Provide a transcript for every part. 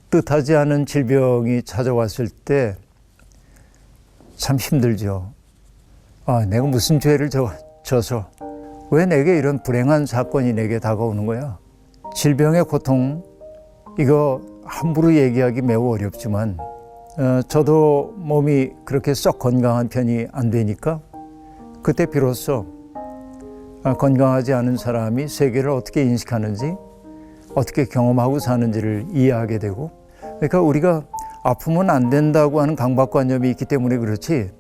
뜻하지 않은 질병이 찾아왔을 때 참 힘들죠. 내가 무슨 죄를 져서 왜 내게 이런 불행한 사건이 내게 다가오는 거야? 질병의 고통, 이거 함부로 얘기하기 매우 어렵지만 저도 몸이 그렇게 썩 건강한 편이 안 되니까 그때 비로소 건강하지 않은 사람이 세계를 어떻게 인식하는지, 어떻게 경험하고 사는지를 이해하게 되고, 그러니까 우리가 아프면 안 된다고 하는 강박관념이 있기 때문에 그렇지,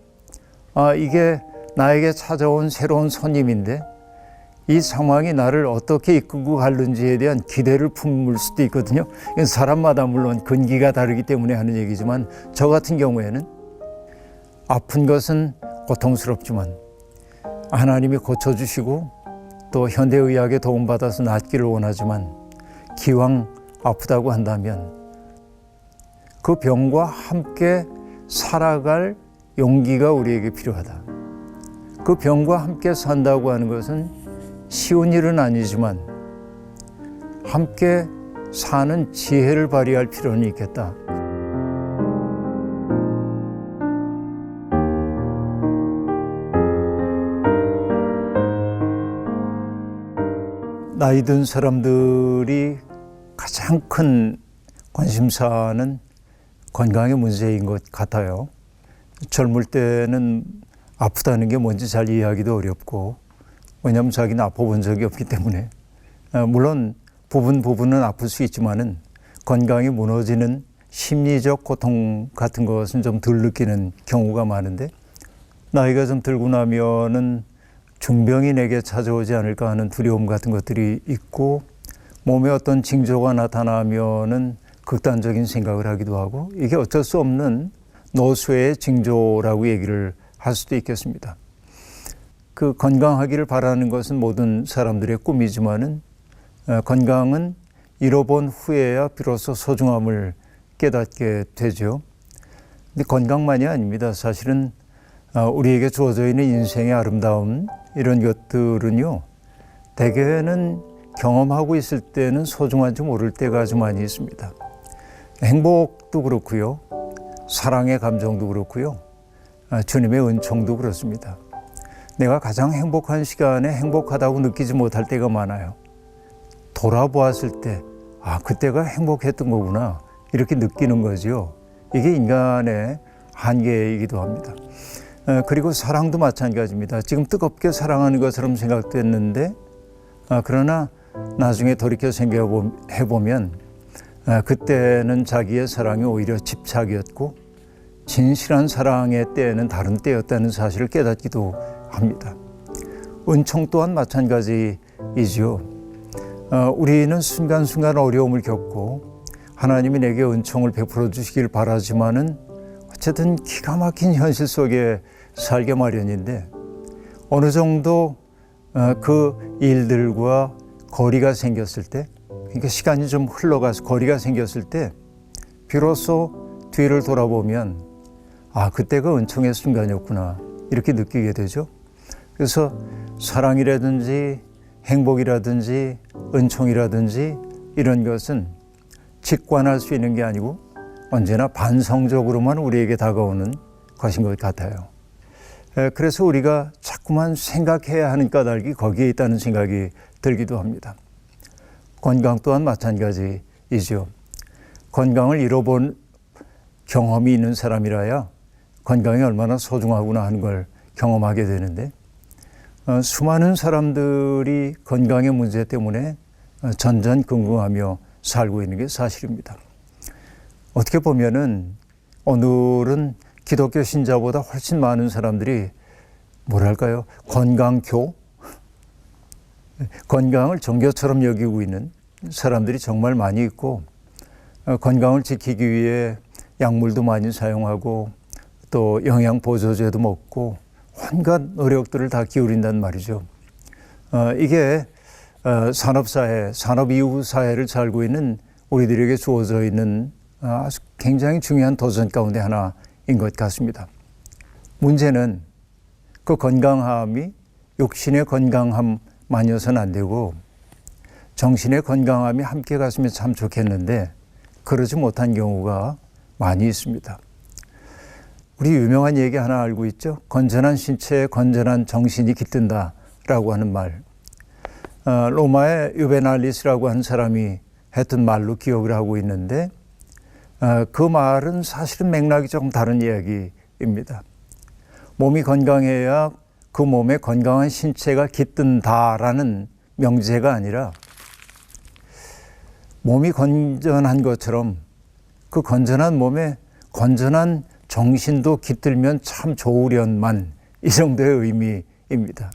이게 나에게 찾아온 새로운 손님인데 이 상황이 나를 어떻게 이끌고 가는지에 대한 기대를 품을 수도 있거든요. 사람마다 물론 근기가 다르기 때문에 하는 얘기지만, 저 같은 경우에는 아픈 것은 고통스럽지만 하나님이 고쳐주시고 또 현대의학의 도움받아서 낫기를 원하지만, 기왕 아프다고 한다면 그 병과 함께 살아갈 용기가 우리에게 필요하다. 그 병과 함께 산다고 하는 것은 쉬운 일은 아니지만 함께 사는 지혜를 발휘할 필요는 있겠다. 나이 든 사람들이 가장 큰 관심사는 건강의 문제인 것 같아요. 젊을 때는 아프다는 게 뭔지 잘 이해하기도 어렵고, 왜냐하면 자기는 아파본 적이 없기 때문에. 물론 부분은 아플 수 있지만은 건강이 무너지는 심리적 고통 같은 것은 좀 덜 느끼는 경우가 많은데, 나이가 좀 들고 나면은 중병이 내게 찾아오지 않을까 하는 두려움 같은 것들이 있고, 몸에 어떤 징조가 나타나면은 극단적인 생각을 하기도 하고, 이게 어쩔 수 없는 노쇠의 징조라고 얘기를 할 수도 있겠습니다. 그 건강하기를 바라는 것은 모든 사람들의 꿈이지만은 건강은 잃어본 후에야 비로소 소중함을 깨닫게 되죠. 근데 건강만이 아닙니다. 사실은 우리에게 주어져 있는 인생의 아름다움, 이런 것들은요, 대개는 경험하고 있을 때는 소중한지 모를 때가 아주 많이 있습니다. 행복도 그렇고요, 사랑의 감정도 그렇고요, 주님의 은총도 그렇습니다. 내가 가장 행복한 시간에 행복하다고 느끼지 못할 때가 많아요. 돌아보았을 때, 그때가 행복했던 거구나, 이렇게 느끼는 거죠. 이게 인간의 한계이기도 합니다. 그리고 사랑도 마찬가지입니다. 지금 뜨겁게 사랑하는 것처럼 생각됐는데, 그러나 나중에 돌이켜 생각해보면 그때는 자기의 사랑이 오히려 집착이었고, 진실한 사랑의 때는 다른 때였다는 사실을 깨닫기도 합니다. 은총 또한 마찬가지이죠. 우리는 순간순간 어려움을 겪고 하나님이 내게 은총을 베풀어 주시길 바라지만은 어쨌든 기가 막힌 현실 속에 살게 마련인데, 어느 정도 그 일들과 거리가 생겼을 때, 그러니까 시간이 좀 흘러가서 거리가 생겼을 때 비로소 뒤를 돌아보면 그때가 은총의 순간이었구나, 이렇게 느끼게 되죠. 그래서 사랑이라든지 행복이라든지 은총이라든지 이런 것은 직관할 수 있는 게 아니고 언제나 반성적으로만 우리에게 다가오는 것인 것 같아요. 그래서 우리가 자꾸만 생각해야 하는 까닭이 거기에 있다는 생각이 들기도 합니다. 건강 또한 마찬가지이죠. 건강을 잃어본 경험이 있는 사람이라야 건강이 얼마나 소중하구나 하는 걸 경험하게 되는데, 수많은 사람들이 건강의 문제 때문에 전전긍긍하며 살고 있는 게 사실입니다. 어떻게 보면은 오늘은 기독교 신자보다 훨씬 많은 사람들이 뭐랄까요, 건강교? 건강을 종교처럼 여기고 있는 사람들이 정말 많이 있고, 건강을 지키기 위해 약물도 많이 사용하고 또 영양보조제도 먹고 온갖 노력들을 다 기울인단 말이죠. 이게 산업사회, 산업 이후 사회를 살고 있는 우리들에게 주어져 있는 아주 굉장히 중요한 도전 가운데 하나인 것 같습니다. 문제는 그 건강함이 육신의 건강함만이어서는 안 되고 정신의 건강함이 함께 갔으면 참 좋겠는데, 그러지 못한 경우가 많이 있습니다. 우리 유명한 얘기 하나 알고 있죠. 건전한 신체에 건전한 정신이 깃든다라고 하는 말. 로마의 유베날리스라고 하는 사람이 했던 말로 기억을 하고 있는데 그 말은 사실은 맥락이 조금 다른 이야기입니다. 몸이 건강해야 그 몸에 건강한 신체가 깃든다라는 명제가 아니라 몸이 건전한 것처럼 그 건전한 몸에 건전한 정신도 깃들면 참 좋으련만, 이 정도의 의미입니다.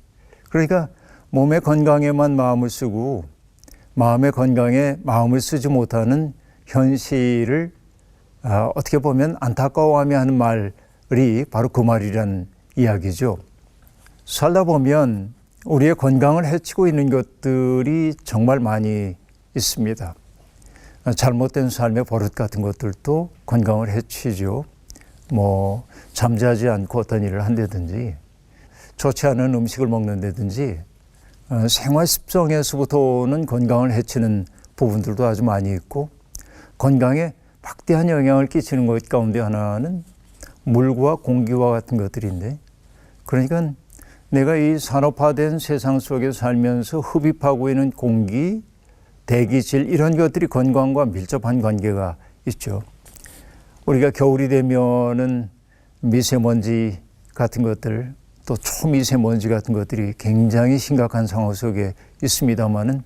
그러니까 몸의 건강에만 마음을 쓰고 마음의 건강에 마음을 쓰지 못하는 현실을 어떻게 보면 안타까워하며 하는 말이 바로 그 말이란 이야기죠. 살다 보면 우리의 건강을 해치고 있는 것들이 정말 많이 있습니다. 잘못된 삶의 버릇 같은 것들도 건강을 해치죠. 잠자지 않고 어떤 일을 한다든지, 좋지 않은 음식을 먹는다든지, 생활 습성에서부터는 건강을 해치는 부분들도 아주 많이 있고, 건강에 막대한 영향을 끼치는 것 가운데 하나는 물과 공기와 같은 것들인데, 그러니까 내가 이 산업화된 세상 속에 살면서 흡입하고 있는 공기, 대기질, 이런 것들이 건강과 밀접한 관계가 있죠. 우리가 겨울이 되면은 미세먼지 같은 것들, 또 초미세먼지 같은 것들이 굉장히 심각한 상황 속에 있습니다만은,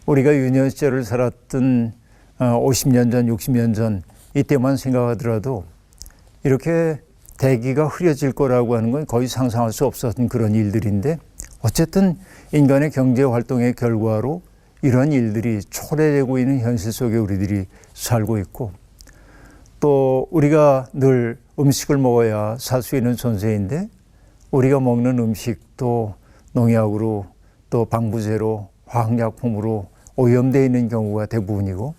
우리가 유년 시절을 살았던 50년 전, 60년 전 이때만 생각하더라도 이렇게 대기가 흐려질 거라고 하는 건 거의 상상할 수 없었던 그런 일들인데, 어쨌든 인간의 경제 활동의 결과로 이런 일들이 초래되고 있는 현실 속에 우리들이 살고 있고, 또 우리가 늘 음식을 먹어야 살 수 있는 존재인데, 우리가 먹는 음식도 농약으로, 또 방부제로, 화학약품으로 오염되어 있는 경우가 대부분이고,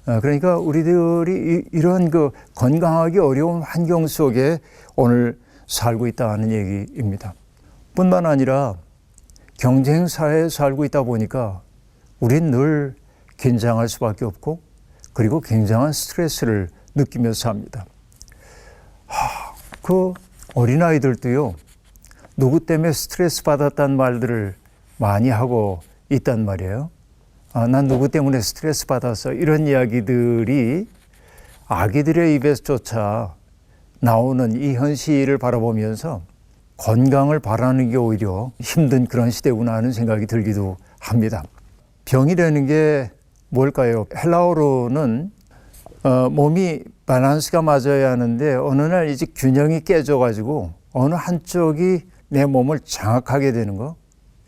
그러니까 우리들이 이런 건강하기 어려운 환경 속에 오늘 살고 있다는 얘기입니다. 뿐만 아니라 경쟁 사회에 살고 있다 보니까 우린 늘 긴장할 수밖에 없고, 그리고 굉장한 스트레스를 느끼면서 삽니다. 그 어린아이들도요, 누구 때문에 스트레스 받았다는 말들을 많이 하고 있단 말이에요. 난 누구 때문에 스트레스 받았어, 이런 이야기들이 아기들의 입에서조차 나오는 이 현실을 바라보면서 건강을 바라는 게 오히려 힘든 그런 시대구나 하는 생각이 들기도 합니다. 병이라는 게 뭘까요? 헬라어로는 몸이 밸런스가 맞아야 하는데, 어느 날 이제 균형이 깨져가지고 어느 한쪽이 내 몸을 장악하게 되는 거,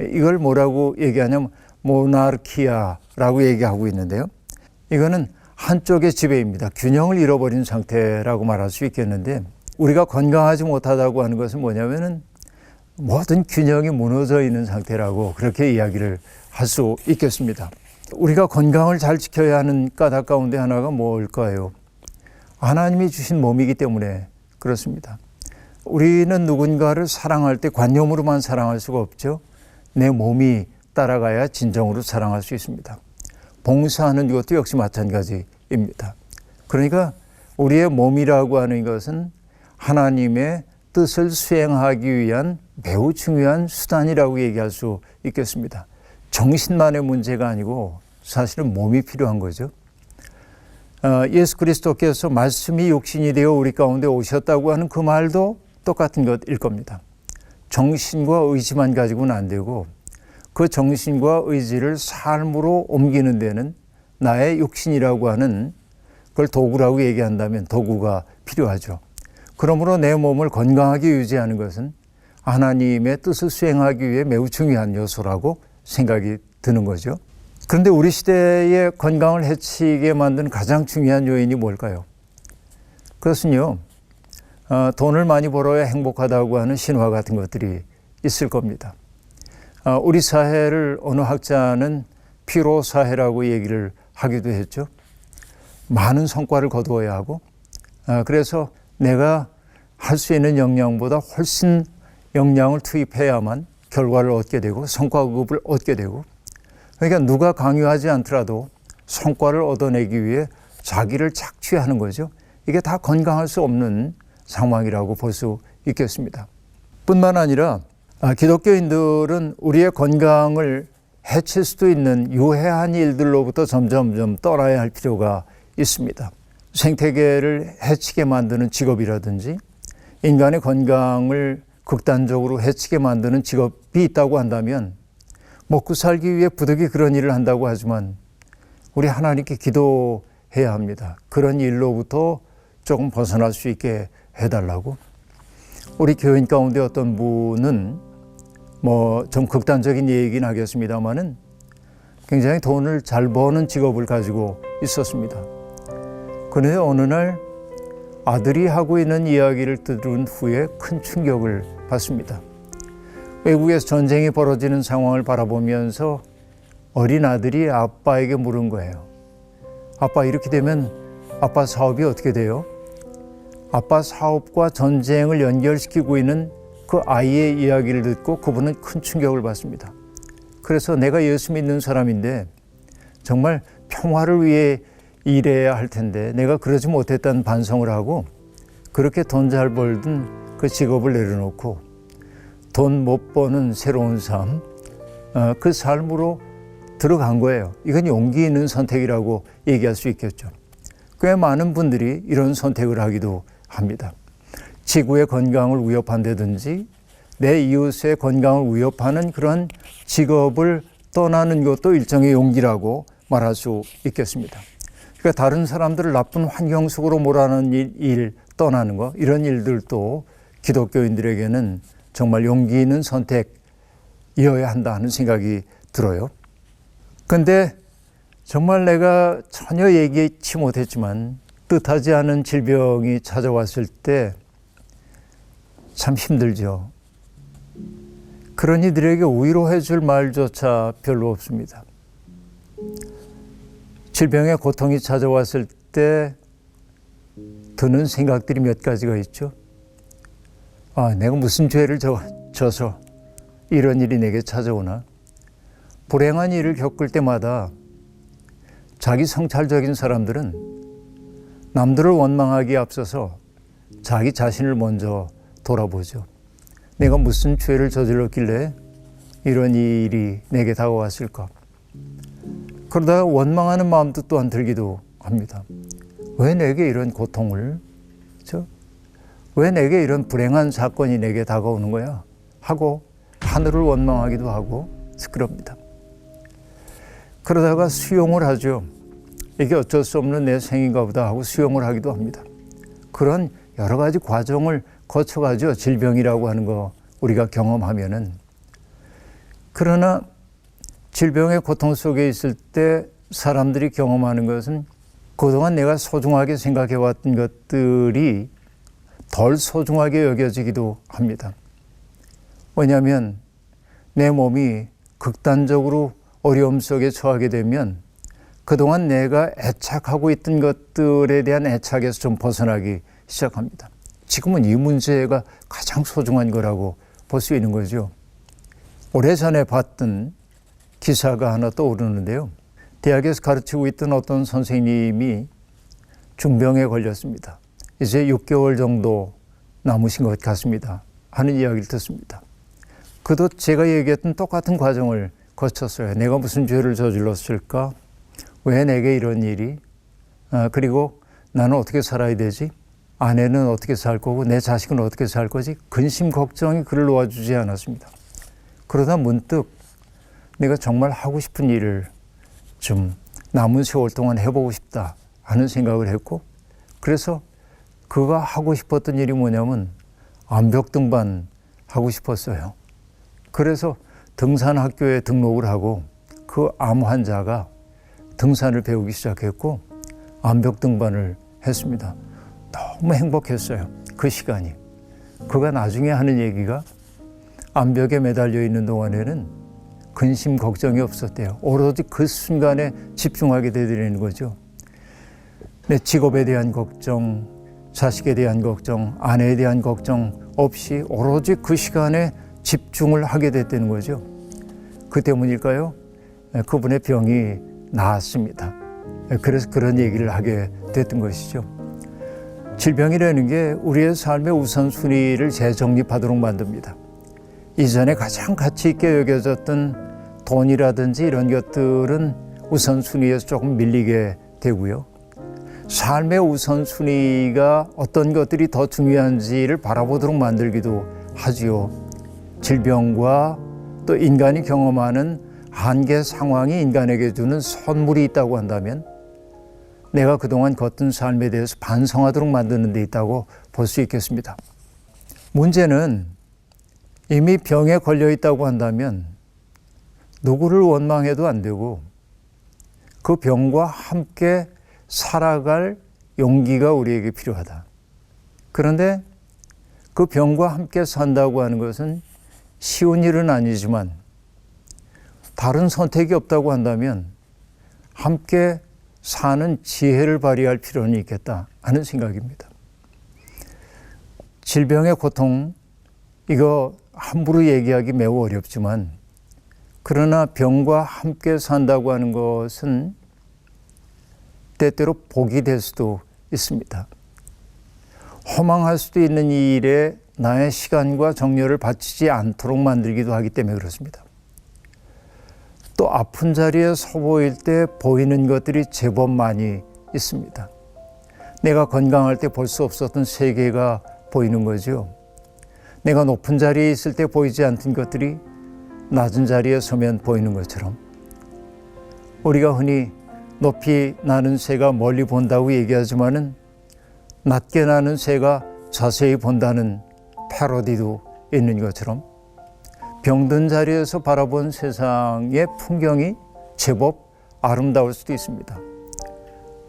이걸 뭐라고 얘기하냐면 모나르키아라고 얘기하고 있는데요. 이거는 한쪽의 지배입니다. 균형을 잃어버린 상태라고 말할 수 있겠는데, 우리가 건강하지 못하다고 하는 것은 뭐냐면은 모든 균형이 무너져 있는 상태라고 그렇게 이야기를 할 수 있겠습니다. 우리가 건강을 잘 지켜야 하는 까닭 가운데 하나가 뭘까요? 하나님이 주신 몸이기 때문에 그렇습니다. 우리는 누군가를 사랑할 때 관념으로만 사랑할 수가 없죠. 내 몸이 따라가야 진정으로 사랑할 수 있습니다. 봉사하는 것도 역시 마찬가지입니다. 그러니까 우리의 몸이라고 하는 것은 하나님의 뜻을 수행하기 위한 매우 중요한 수단이라고 얘기할 수 있겠습니다. 정신만의 문제가 아니고 사실은 몸이 필요한 거죠. 예수 그리스도께서 말씀이 육신이 되어 우리 가운데 오셨다고 하는 그 말도 똑같은 것일 겁니다. 정신과 의지만 가지고는 안 되고, 그 정신과 의지를 삶으로 옮기는 데는 나의 육신이라고 하는, 그걸 도구라고 얘기한다면 도구가 필요하죠. 그러므로 내 몸을 건강하게 유지하는 것은 하나님의 뜻을 수행하기 위해 매우 중요한 요소라고 생각이 드는 거죠. 그런데 우리 시대의 건강을 해치게 만든 가장 중요한 요인이 뭘까요? 그것은요, 돈을 많이 벌어야 행복하다고 하는 신화 같은 것들이 있을 겁니다. 우리 사회를 어느 학자는 피로 사회라고 얘기를 하기도 했죠. 많은 성과를 거두어야 하고, 그래서 내가 할 수 있는 역량보다 훨씬 역량을 투입해야만 결과를 얻게 되고 성과급을 얻게 되고, 그러니까 누가 강요하지 않더라도 성과를 얻어내기 위해 자기를 착취하는 거죠. 이게 다 건강할 수 없는 상황이라고 볼 수 있겠습니다. 뿐만 아니라 기독교인들은 우리의 건강을 해칠 수도 있는 유해한 일들로부터 점점 떠나야 할 필요가 있습니다. 생태계를 해치게 만드는 직업이라든지 인간의 건강을 극단적으로 해치게 만드는 직업이 있다고 한다면 먹고 살기 위해 부득이 그런 일을 한다고 하지만 우리 하나님께 기도해야 합니다. 그런 일로부터 조금 벗어날 수 있게 해달라고. 우리 교인 가운데 어떤 분은 좀 극단적인 얘기긴 하겠습니다만은 굉장히 돈을 잘 버는 직업을 가지고 있었습니다. 그런데 어느 날 아들이 하고 있는 이야기를 들은 후에 큰 충격을 받습니다. 외국에서 전쟁이 벌어지는 상황을 바라보면서 어린 아들이 아빠에게 물은 거예요. 아빠, 이렇게 되면 아빠 사업이 어떻게 돼요? 아빠 사업과 전쟁을 연결시키고 있는 그 아이의 이야기를 듣고 그분은 큰 충격을 받습니다. 그래서 내가 예수 믿는 사람인데 정말 평화를 위해 일해야 할 텐데 내가 그러지 못했다는 반성을 하고 그렇게 돈 잘 벌던 그 직업을 내려놓고 돈 못 버는 새로운 삶, 그 삶으로 들어간 거예요. 이건 용기 있는 선택이라고 얘기할 수 있겠죠. 꽤 많은 분들이 이런 선택을 하기도 합니다. 지구의 건강을 위협한다든지 내 이웃의 건강을 위협하는 그런 직업을 떠나는 것도 일종의 용기라고 말할 수 있겠습니다. 그러니까 다른 사람들을 나쁜 환경 속으로 몰아넣는 일 떠나는 거, 이런 일들도 기독교인들에게는 정말 용기 있는 선택이어야 한다 하는 생각이 들어요. 근데 정말 내가 전혀 예기치 못했지만 뜻하지 않은 질병이 찾아왔을 때 참 힘들죠. 그런 이들에게 위로해 줄 말조차 별로 없습니다. 질병의 고통이 찾아왔을 때 드는 생각들이 몇 가지가 있죠. 내가 무슨 죄를 져서 이런 일이 내게 찾아오나. 불행한 일을 겪을 때마다 자기 성찰적인 사람들은 남들을 원망하기에 앞서서 자기 자신을 먼저 돌아보죠. 내가 무슨 죄를 저질렀길래 이런 일이 내게 다가왔을까. 그러다가 원망하는 마음도 또한 들기도 합니다. 왜 내게 이런 고통을, 왜 내게 이런 불행한 사건이 내게 다가오는 거야 하고 하늘을 원망하기도 하고 그럽니다. 그러다가 수용을 하죠. 이게 어쩔 수 없는 내 생인가 보다 하고 수용을 하기도 합니다. 그런 여러 가지 과정을 거쳐가죠. 질병이라고 하는 거 우리가 경험하면은. 그러나 질병의 고통 속에 있을 때 사람들이 경험하는 것은 그동안 내가 소중하게 생각해왔던 것들이 덜 소중하게 여겨지기도 합니다. 왜냐하면 내 몸이 극단적으로 어려움 속에 처하게 되면 그동안 내가 애착하고 있던 것들에 대한 애착에서 좀 벗어나기 시작합니다. 지금은 이 문제가 가장 소중한 거라고 볼 수 있는 거죠. 오래전에 봤던 기사가 하나 떠오르는데요. 대학에서 가르치고 있던 어떤 선생님이 중병에 걸렸습니다. 이제 6개월 정도 남으신 것 같습니다 하는 이야기를 듣습니다. 그도 제가 얘기했던 똑같은 과정을 거쳤어요. 내가 무슨 죄를 저질렀을까? 왜 내게 이런 일이? 그리고 나는 어떻게 살아야 되지? 아내는 어떻게 살 거고 내 자식은 어떻게 살 거지? 근심 걱정이 그를 놓아주지 않았습니다. 그러다 문득 내가 정말 하고 싶은 일을 좀 남은 세월 동안 해보고 싶다 하는 생각을 했고, 그래서 그가 하고 싶었던 일이 뭐냐면 암벽 등반 하고 싶었어요. 그래서 등산학교에 등록을 하고 그 암 환자가 등산을 배우기 시작했고 암벽 등반을 했습니다. 너무 행복했어요. 그 시간이. 그가 나중에 하는 얘기가 암벽에 매달려 있는 동안에는 근심 걱정이 없었대요. 오로지 그 순간에 집중하게 되는 거죠. 내 직업에 대한 걱정, 자식에 대한 걱정, 아내에 대한 걱정 없이 오로지 그 시간에 집중을 하게 됐다는 거죠. 그 때문일까요? 그분의 병이 나았습니다. 그래서 그런 얘기를 하게 됐던 것이죠. 질병이라는 게 우리의 삶의 우선순위를 재정립하도록 만듭니다. 이전에 가장 가치 있게 여겨졌던 돈이라든지 이런 것들은 우선순위에서 조금 밀리게 되고요. 삶의 우선순위가 어떤 것들이 더 중요한지를 바라보도록 만들기도 하지요. 질병과 또 인간이 경험하는 한계 상황이 인간에게 주는 선물이 있다고 한다면 내가 그동안 걷던 삶에 대해서 반성하도록 만드는 데 있다고 볼 수 있겠습니다. 문제는 이미 병에 걸려 있다고 한다면 누구를 원망해도 안 되고 그 병과 함께 살아갈 용기가 우리에게 필요하다. 그런데 그 병과 함께 산다고 하는 것은 쉬운 일은 아니지만 다른 선택이 없다고 한다면 함께 사는 지혜를 발휘할 필요는 있겠다 하는 생각입니다. 질병의 고통, 이거 함부로 얘기하기 매우 어렵지만 그러나 병과 함께 산다고 하는 것은 때때로 복이 될 수도 있습니다. 허망할 수도 있는 이 일에 나의 시간과 정열을 바치지 않도록 만들기도 하기 때문에 그렇습니다. 또 아픈 자리에 서 보일 때 보이는 것들이 제법 많이 있습니다. 내가 건강할 때 볼 수 없었던 세계가 보이는 거죠. 내가 높은 자리에 있을 때 보이지 않던 것들이 낮은 자리에 서면 보이는 것처럼 우리가 흔히 높이 나는 새가 멀리 본다고 얘기하지만은 낮게 나는 새가 자세히 본다는 패러디도 있는 것처럼 병든 자리에서 바라본 세상의 풍경이 제법 아름다울 수도 있습니다.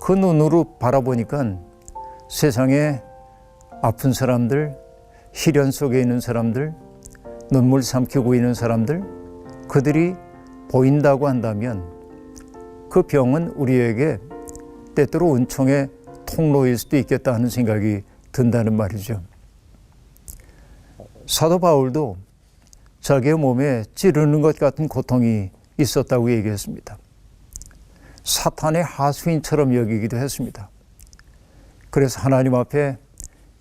그 눈으로 바라보니까 세상에 아픈 사람들, 시련 속에 있는 사람들, 눈물 삼키고 있는 사람들, 그들이 보인다고 한다면 그 병은 우리에게 때때로 은총의 통로일 수도 있겠다 하는 생각이 든다는 말이죠. 사도 바울도 자기의 몸에 찌르는 것 같은 고통이 있었다고 얘기했습니다. 사탄의 하수인처럼 여기기도 했습니다. 그래서 하나님 앞에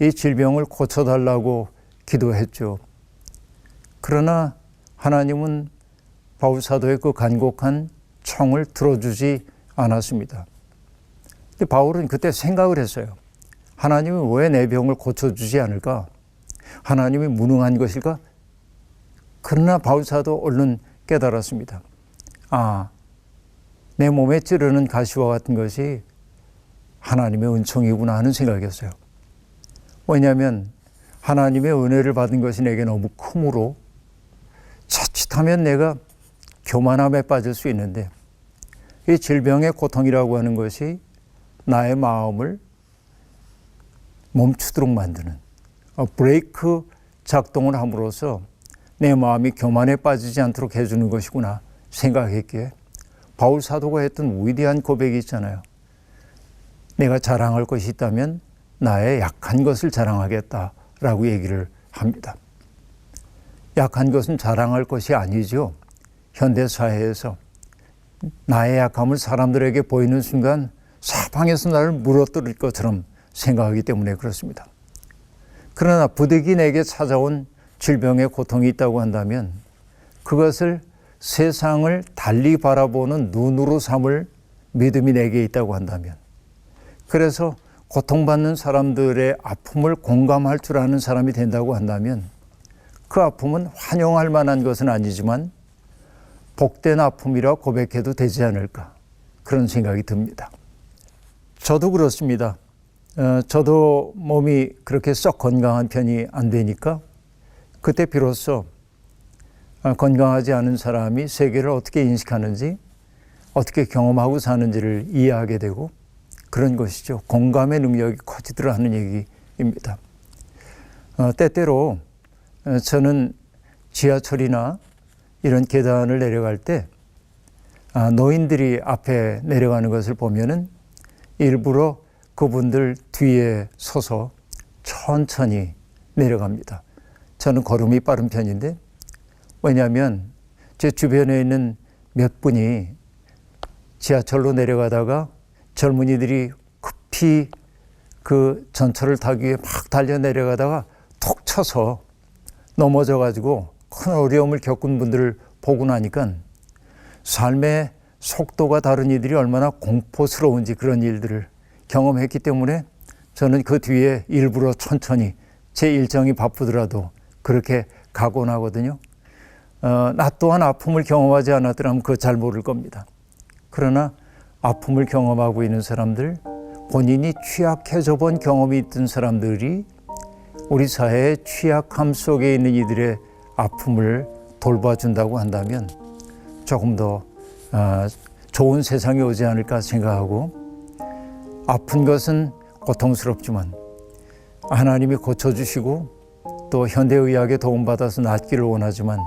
이 질병을 고쳐달라고 기도했죠. 그러나 하나님은 바울 사도의 그 간곡한 청을 들어주지 않았습니다. 근데 바울은 그때 생각을 했어요. 하나님은 왜 내 병을 고쳐주지 않을까? 하나님이 무능한 것일까? 그러나 바울 사도 얼른 깨달았습니다. 아, 내 몸에 찌르는 가시와 같은 것이 하나님의 은총이구나 하는 생각이었어요. 왜냐하면 하나님의 은혜를 받은 것이 내게 너무 크므로 자칫하면 내가 교만함에 빠질 수 있는데 이 질병의 고통이라고 하는 것이 나의 마음을 멈추도록 만드는 브레이크 작동을 함으로써 내 마음이 교만에 빠지지 않도록 해주는 것이구나 생각했기에 바울 사도가 했던 위대한 고백이 있잖아요. 내가 자랑할 것이 있다면 나의 약한 것을 자랑하겠다라고 얘기를 합니다. 약한 것은 자랑할 것이 아니죠. 현대사회에서 나의 약함을 사람들에게 보이는 순간 사방에서 나를 물어뜯을 것처럼 생각하기 때문에 그렇습니다. 그러나 부득이 내게 찾아온 질병의 고통이 있다고 한다면 그것을 세상을 달리 바라보는 눈으로 삼을 믿음이 내게 있다고 한다면 그래서 고통받는 사람들의 아픔을 공감할 줄 아는 사람이 된다고 한다면 그 아픔은 환영할 만한 것은 아니지만 복된 아픔이라 고백해도 되지 않을까 그런 생각이 듭니다. 저도 그렇습니다. 저도 몸이 그렇게 썩 건강한 편이 안 되니까 그때 비로소 건강하지 않은 사람이 세계를 어떻게 인식하는지 어떻게 경험하고 사는지를 이해하게 되고 그런 것이죠. 공감의 능력이 커지더라 하는 얘기입니다. 때때로 저는 지하철이나 이런 계단을 내려갈 때 노인들이 앞에 내려가는 것을 보면은 일부러 그분들 뒤에 서서 천천히 내려갑니다. 저는 걸음이 빠른 편인데 왜냐하면 제 주변에 있는 몇 분이 지하철로 내려가다가 젊은이들이 급히 그 전철을 타기 위해 막 달려 내려가다가 톡 쳐서 넘어져-가지고 큰 어려움을 겪은 분들을 보고 나니까 삶의 속도가 다른 이들이 얼마나 공포스러운지 그런 일들을 경험했기 때문에 저는 그 뒤에 일부러 천천히 제 일정이 바쁘더라도 그렇게 가곤 하거든요. 나 또한 아픔을 경험하지 않았더라면 그거 잘 모를 겁니다. 그러나 아픔을 경험하고 있는 사람들, 본인이 취약해져 본 경험이 있던 사람들이 우리 사회의 취약함 속에 있는 이들의 아픔을 돌봐준다고 한다면 조금 더 좋은 세상이 오지 않을까 생각하고, 아픈 것은 고통스럽지만 하나님이 고쳐주시고 또 현대의학의 도움받아서 낫기를 원하지만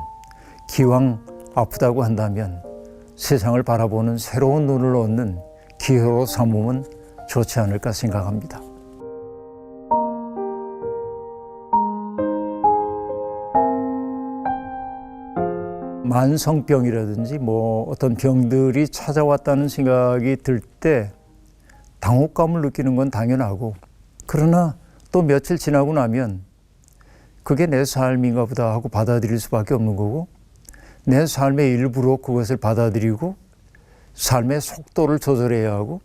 기왕 아프다고 한다면 세상을 바라보는 새로운 눈을 얻는 기회로 삼으면 좋지 않을까 생각합니다. 만성병이라든지 어떤 병들이 찾아왔다는 생각이 들 때 당혹감을 느끼는 건 당연하고, 그러나 또 며칠 지나고 나면 그게 내 삶인가 보다 하고 받아들일 수밖에 없는 거고, 내 삶의 일부로 그것을 받아들이고 삶의 속도를 조절해야 하고,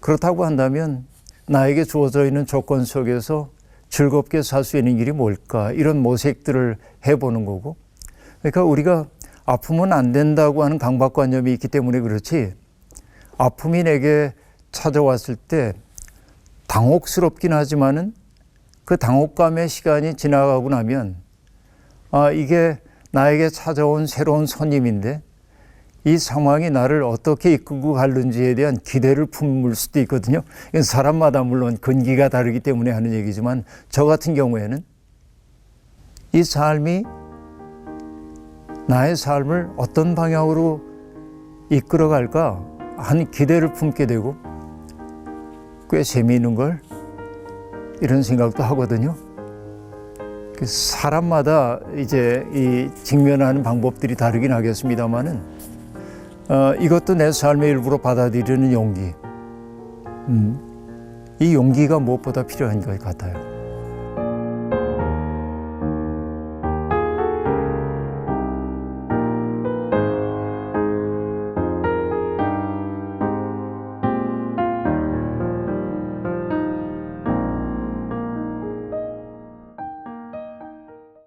그렇다고 한다면 나에게 주어져 있는 조건 속에서 즐겁게 살 수 있는 길이 뭘까, 이런 모색들을 해보는 거고. 그러니까 우리가 아프면 안 된다고 하는 강박관념이 있기 때문에 그렇지, 아픔이 내게 찾아왔을 때 당혹스럽긴 하지만은 그 당혹감의 시간이 지나가고 나면 이게 나에게 찾아온 새로운 손님인데 이 상황이 나를 어떻게 이끌고 가는지에 대한 기대를 품을 수도 있거든요. 이건 사람마다 물론 근기가 다르기 때문에 하는 얘기지만, 저 같은 경우에는 이 삶이 나의 삶을 어떤 방향으로 이끌어갈까 하는 기대를 품게 되고, 꽤 재미있는 걸 이런 생각도 하거든요. 사람마다 이제 이 직면하는 방법들이 다르긴 하겠습니다만은 이것도 내 삶의 일부로 받아들이는 용기, 이 용기가 무엇보다 필요한 것 같아요.